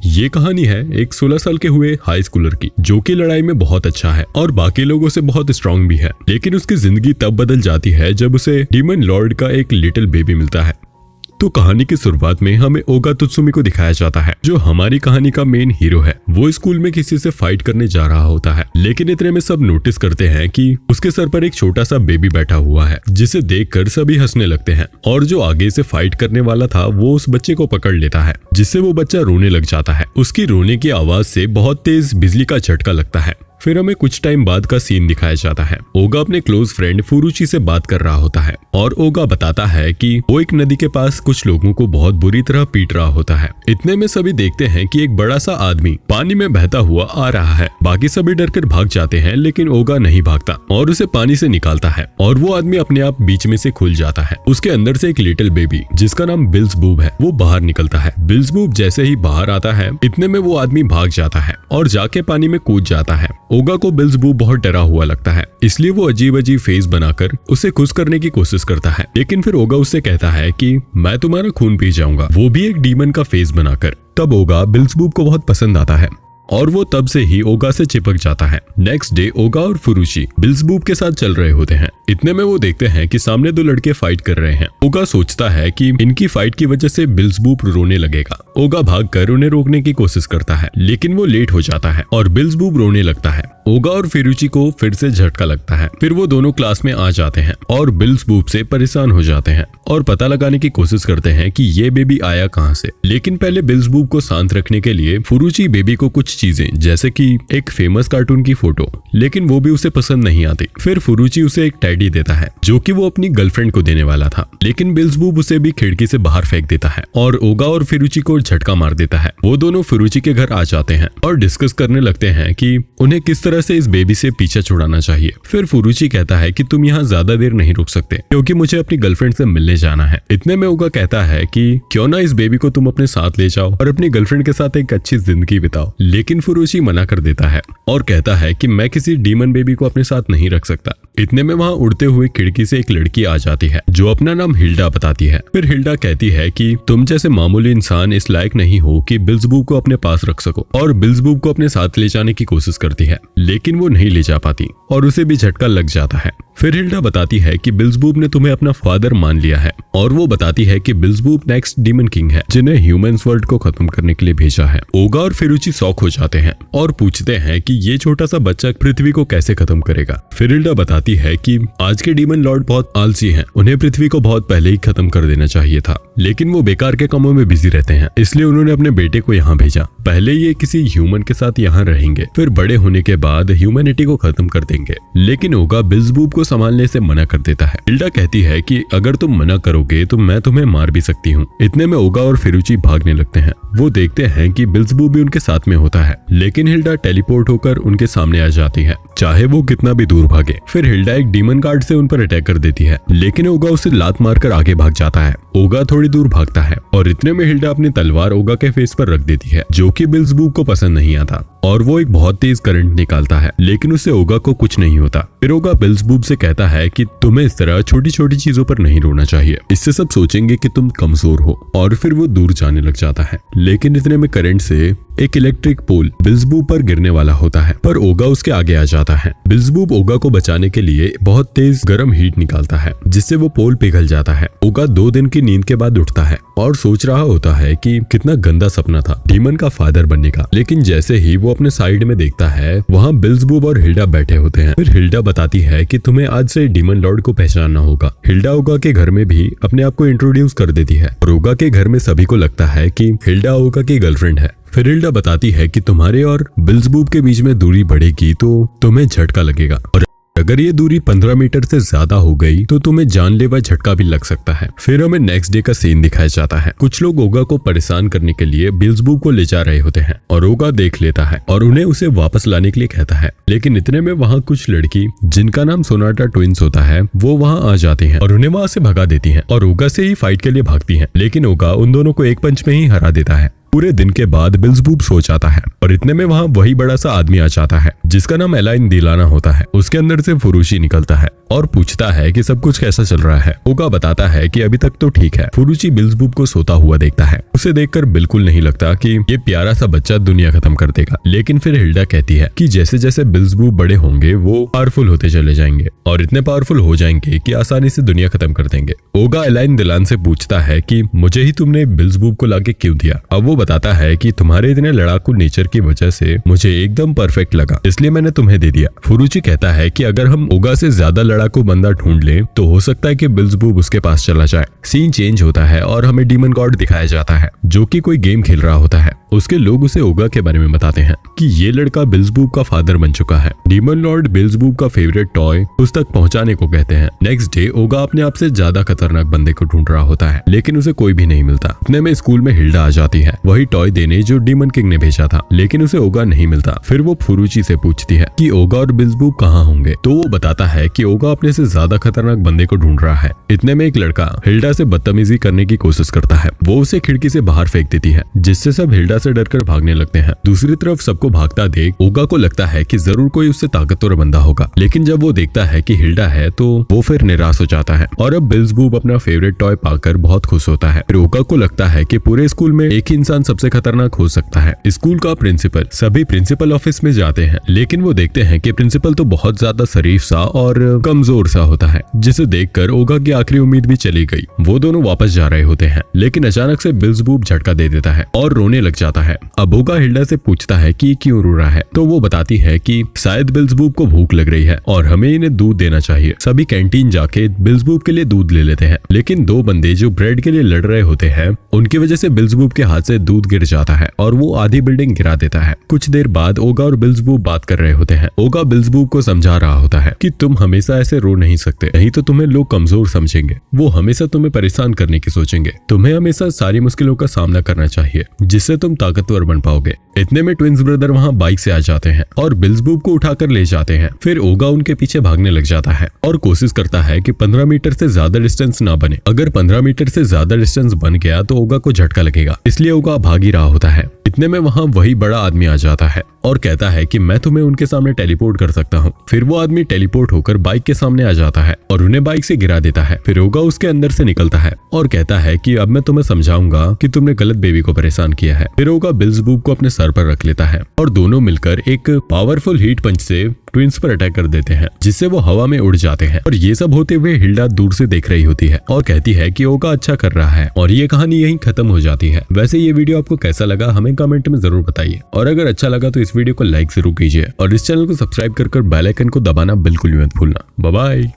ये कहानी है एक 16 साल के हुए हाई स्कूलर की, जो कि लड़ाई में बहुत अच्छा है और बाकी लोगों से बहुत स्ट्रांग भी है। लेकिन उसकी जिंदगी तब बदल जाती है जब उसे डीमन लॉर्ड का एक लिटिल बेबी मिलता है। तो कहानी की शुरुआत में हमें ओगा तुत्सुमी को दिखाया जाता है, जो हमारी कहानी का मेन हीरो है। वो स्कूल में किसी से फाइट करने जा रहा होता है, लेकिन इतने में सब नोटिस करते हैं कि उसके सर पर एक छोटा सा बेबी बैठा हुआ है, जिसे देखकर सभी हंसने लगते हैं। और जो आगे से फाइट करने वाला था वो उस बच्चे को पकड़ लेता है, जिससे वो बच्चा रोने लग जाता है। उसकी रोने की आवाज से बहुत तेज बिजली का झटका लगता है। फिर हमें कुछ टाइम बाद का सीन दिखाया जाता है। ओगा अपने क्लोज फ्रेंड फुरुची से बात कर रहा होता है और ओगा बताता है कि वो एक नदी के पास कुछ लोगों को बहुत बुरी तरह पीट रहा होता है। इतने में सभी देखते हैं कि एक बड़ा सा आदमी पानी में बहता हुआ आ रहा है। बाकी सभी डरकर भाग जाते हैं, लेकिन ओगा नहीं भागता और उसे पानी से निकालता है और वो आदमी अपने आप बीच में से खुल जाता है। उसके अंदर से एक लिटिल बेबी जिसका नाम बिल्ज़बूब है वो बाहर निकलता है। बिल्ज़बूब जैसे ही बाहर आता है, इतने में वो आदमी भाग जाता है और जाके पानी में कूद जाता है। ओगा को बिल्ज़बूब बहुत डरा हुआ लगता है, इसलिए वो अजीब अजीब फेस बनाकर उसे खुश करने की कोशिश करता है। लेकिन फिर ओगा उससे कहता है कि मैं तुम्हारा खून पी जाऊंगा, वो भी एक डीमन का फेस बनाकर। तब ओगा बिल्ज़बूब को बहुत पसंद आता है और वो तब से ही ओगा से चिपक जाता है। नेक्स्ट डे ओगा और फुरुची बिल्ज़बूब के साथ चल रहे होते हैं। इतने में वो देखते हैं कि सामने दो लड़के फाइट कर रहे हैं। ओगा सोचता है कि इनकी फाइट की वजह से बिल्ज़बूब रोने लगेगा। ओगा भागकर उन्हें रोकने की कोशिश करता है, लेकिन वो लेट हो जाता है और बिल्ज़बूब रोने लगता है। ओगा और फुरुची को फिर से झटका लगता है। फिर वो दोनों क्लास में आ जाते हैं और बिल्ज़बूब से परेशान हो जाते हैं और पता लगाने की कोशिश करते हैं कि ये बेबी आया कहाँ से। लेकिन पहले बिल्ज़बूब को शांत रखने के लिए फुरुची बेबी को कुछ चीजें जैसे कि एक फेमस कार्टून की फोटो, लेकिन वो भी उसे पसंद नहीं आती। फिर फुरुची उसे एक टेडी देता है जो कि वो अपनी गर्लफ्रेंड को देने वाला था, लेकिन बिल्ज़बूब उसे भी खिड़की से बाहर फेंक देता है और ओगा और फुरुची को झटका मार देता है। वो दोनों फुरुची के घर आ जाते हैं और डिस्कस करने लगते हैं कि उन्हें किस तरह से इस बेबी से पीछा छुड़ाना चाहिए। फिर फुरुची कहता है कि तुम यहाँ ज्यादा देर नहीं रुक सकते क्योंकि मुझे अपनी गर्लफ्रेंड से मिलने जाना है। इतने में ओगा कहता है कि क्यों ना इस बेबी को तुम अपने साथ ले जाओ और अपनी गर्लफ्रेंड के साथ एक अच्छी जिंदगी बिताओ। लेकिन फुरुची मना कर देता है और कहता है कि मैं किसी डीमन बेबी को अपने साथ नहीं रख सकता। इतने में वहाँ उड़ते हुए खिड़की से एक लड़की आ जाती है जो अपना नाम हिल्डा बताती है। फिर हिल्डा कहती है कि तुम जैसे मामूली इंसान इस लायक नहीं हो कि बिल्ज़बूब को अपने पास रख सको, और बिल्ज़बूब को अपने साथ ले जाने की कोशिश करती है, लेकिन वो नहीं ले जा पाती और उसे भी झटका लग जाता है। फिर हिल्डा बताती है कि बिल्ज़बूब ने तुम्हें अपना फादर मान लिया है और वो बताती है कि बिल्ज़बूब नेक्स्ट डीमन किंग है जिन्हें ह्यूमंस वर्ल्ड को खत्म करने के लिए भेजा है। ओगा और फुरुची शॉक हो जाते हैं और पूछते हैं कि ये छोटा सा बच्चा पृथ्वी को कैसे खत्म करेगा। फिर हिल्डा बताती है कि आज के डीमन लॉर्ड बहुत आलसी हैं, उन्हें पृथ्वी को बहुत पहले ही खत्म कर देना चाहिए था, लेकिन वो बेकार के कामों में बिजी रहते हैं, इसलिए उन्होंने अपने बेटे को यहाँ भेजा। पहले ये किसी ह्यूमन के साथ यहाँ रहेंगे, फिर बड़े होने के बाद ह्यूमैनिटी को खत्म कर देंगे। लेकिन ओगा बिल्ज़बूब को संभालने से मना कर देता है। हिल्डा कहती है कि अगर तुम मना करोगे तो मैं तुम्हें मार भी सकती हूँ। इतने में ओगा और फुरुची भागने लगते हैं। वो देखते हैं कि बिल्ज़बूब भी उनके साथ में होता है, लेकिन हिल्डा टेलीपोर्ट होकर उनके सामने आ जाती है, चाहे वो कितना भी दूर भागे। फिर हिल्डा एक डीमन गार्ड से उन पर अटैक कर देती है, लेकिन ओगा उसे लात मारकर आगे भाग जाता है। ओगा थोड़ी दूर भागता है और इतने में हिल्डा अपनी तलवार ओगा के फेस पर रख देती है, जो कि बिल्ज़बूब को पसंद नहीं आता और वो एक बहुत तेज करंट निकालता है, लेकिन उससे ओगा को कुछ नहीं होता। फिर ओगा बिल्ज़बूब से कहता है कि तुम्हें इस तरह छोटी छोटी चीजों पर नहीं रोना चाहिए, इससे सब सोचेंगे कि तुम कमजोर हो, और फिर वो दूर जाने लग जाता है। लेकिन इतने में करंट से एक इलेक्ट्रिक पोल बिल्ज़बूब पर गिरने वाला होता है, पर ओगा उसके आगे आ जाता है। बिल्ज़बूब ओगा को बचाने के लिए बहुत तेज गर्म हीट निकालता है, जिससे वो पोल पिघल जाता है। ओगा 2 दिन की नींद के बाद उठता है और सोच रहा होता है कि कितना गंदा सपना था डीमन का फादर बनने का। लेकिन जैसे ही वो अपने साइड में देखता है, वहाँ बिल्ज़बूब और हिल्डा बैठे होते हैं। फिर हिल्डा बताती है कि तुम्हें आज से डीमन लॉर्ड को पहचानना होगा। हिल्डा ओगा के घर में भी अपने आप को इंट्रोड्यूस कर देती है और ओगा के घर में सभी को लगता है कि हिल्डा ओगा की गर्लफ्रेंड है। फिर हिल्डा बताती है कि तुम्हारे और बिल्ज़बूब के बीच में दूरी बढ़ेगी तो तुम्हें झटका लगेगा, और अगर ये दूरी 15 मीटर से ज्यादा हो गई तो तुम्हें जानलेवा झटका भी लग सकता है। फिर हमें नेक्स्ट डे का सीन दिखाया जाता है। कुछ लोग ओगा को परेशान करने के लिए बिल्ज़बूब को ले जा रहे होते हैं और ओगा देख लेता है और उन्हें उसे वापस लाने के लिए कहता है। लेकिन इतने में वहाँ कुछ लड़की जिनका नाम सोनाटा ट्विंस होता है वो वहाँ आ जाती हैं और उन्हें वहाँ से भगा देती हैं और ओगा से ही फाइट के लिए भागती हैं। लेकिन ओगा उन दोनों को एक पंच में ही हरा देता है। पूरे दिन के बाद बिल्ज़बूब सो जाता है और इतने में वहाँ वही बड़ा सा आदमी आ जाता है जिसका नाम एलाइन दिलाना होता है। उसके अंदर से फुरुची निकलता है और पूछता है कि सब कुछ कैसा चल रहा है। ओगा बताता है कि अभी तक तो ठीक है। फुरुची बिल्सबूब को सोता हुआ देखता है। उसे देखकर बिल्कुल नहीं लगता कि ये प्यारा सा बच्चा दुनिया खत्म कर देगा। लेकिन फिर हिल्डा कहती है कि जैसे जैसे बिल्सबूब बड़े होंगे वो पावरफुल होते चले जाएंगे और इतने पावरफुल हो जाएंगे कि आसानी से दुनिया खत्म कर देंगे। ओगा एलाइन दिलान से पूछता है कि मुझे ही तुमने बिल्सबूब को लाके क्यों दिया। अब वो बताता है कि तुम्हारे इतने लड़ाकू नेचर की वजह से मुझे एकदम परफेक्ट लगा, इसलिए मैंने तुम्हें दे दिया। फुरुची कहता है कि अगर हम ओगा से ज्यादा लड़ाकू बंदा ढूंढ ले तो हो सकता है कि बिल्सबूब उसके पास चला जाए। सीन चेंज होता है और हमें डीमन गॉड दिखाया जाता है जो कि कोई गेम खेल रहा होता है। उसके लोग उसे ओगा के बारे में बताते हैं कि ये लड़का बिल्सबूब का फादर बन चुका है। डीमन लॉर्ड बिल्सबूब का फेवरेट टॉय उस तक पहुंचाने को कहते हैं। नेक्स्ट डे ओगा अपने आप से ज्यादा खतरनाक बंदे को ढूंढ रहा होता है लेकिन उसे कोई भी नहीं मिलता। इतने में स्कूल में हिल्डा आ जाती है, वही टॉय देने जो डीमन किंग ने भेजा था, लेकिन उसे ओगा नहीं मिलता। फिर वो फुरुची से पूछती है कि ओगा और बिल्सबूब कहाँ होंगे, तो वो बताता है कि ओगा अपने से ज्यादा खतरनाक बंदे को ढूंढ रहा है। इतने में एक लड़का हिल्डा से बदतमीजी करने की कोशिश करता है। वो उसे खिड़की से बाहर फेंक देती है जिससे सब हिल्डा से डरकर भागने लगते हैं। दूसरी तरफ सबको भागता देख ओगा को लगता है कि जरूर कोई उससे ताकतवर बंदा होगा, लेकिन जब वो देखता है कि हिल्डा है तो वो फिर निराश हो जाता है और अब बिल्सबूब अपना फेवरेट टॉय पाकर बहुत खुश होता है। फिर ओगा को लगता है कि पूरे स्कूल में एक ही इंसान सबसे खतरनाक हो सकता है। स्कूल का प्रिंसिपल। सभी प्रिंसिपल ऑफिस में जाते हैं लेकिन वो देखते हैं कि प्रिंसिपल तो बहुत ज्यादा शरीफ सा और कमजोर सा होता है, जिसे देखकर ओगा की आखिरी उम्मीद भी चली गई। वो दोनों वापस जा रहे होते हैं लेकिन अचानक से बिल्सबूब झटका दे देता है और रोने लग जाता है। अब ओगा हिल्डा से पूछता है कि क्यों रो रहा है, तो वो बताती है कि शायद बिल्सबूब को भूख लग रही है और हमें इन्हें दूध देना चाहिए। सभी कैंटीन जाके बिल्सबूब के लिए दूध ले लेते हैं लेकिन दो बंदे जो ब्रेड के लिए लड़ रहे होते हैं उनकी वजह से बिल्सबूब के हाथ से दूध गिर जाता है और वो आधी बिल्डिंग गिरा देता है। कुछ देर बाद ओगा और बिल्सबूब बात कर रहे होते हैं। ओगा बिल्सबूब को समझा रहा होता है कि तुम हमेशा ऐसे रो नहीं सकते, नहीं तो तुम्हें लोग कमजोर समझेंगे। वो हमेशा तुम्हें परेशान करने की सोचेंगे। तुम्हें हमेशा सारी मुश्किलों का सामना करना चाहिए जिससे तुम ताकतवर बन पाओगे। इतने में ट्विंस ब्रदर वहाँ बाइक से आ जाते हैं और बिल्सबूब को उठाकर ले जाते हैं। फिर ओगा उनके पीछे भागने लग जाता है और कोशिश करता है कि 15 मीटर से ज्यादा डिस्टेंस ना बने। अगर 15 मीटर से ज्यादा डिस्टेंस बन गया तो ओगा को झटका लगेगा, इसलिए ओगा भाग ही रहा होता है। इतने में वहाँ वही बड़ा आदमी आ जाता है और कहता है कि मैं तुम्हें उनके सामने टेलीपोर्ट कर सकता हूँ। फिर वो आदमी टेलीपोर्ट होकर बाइक के सामने आ जाता है और उन्हें बाइक से गिरा देता है। फिर ओगा उसके अंदर से निकलता है और कहता है कि अब मैं तुम्हें समझाऊंगा कि तुमने गलत बेबी को परेशान किया है। फिर ओगा बिल्सबूब को अपने सर पर रख लेता है और दोनों मिलकर एक पावरफुल हीट पंच से ट्विंस पर अटैक कर देते हैं जिससे वो हवा में उड़ जाते हैं। और ये सब होते हुए हिल्डा दूर से देख रही होती है और कहती है कि ओगा अच्छा कर रहा है और ये कहानी यहीं खत्म हो जाती है। वैसे ये वीडियो आपको कैसा लगा हमें कमेंट में जरूर बताइए और अगर अच्छा लगा तो इस वीडियो को लाइक जरूर कीजिए और इस चैनल को सब्सक्राइब कर बेल आइकन को दबाना बिल्कुल भी मत भूलना। Bye bye.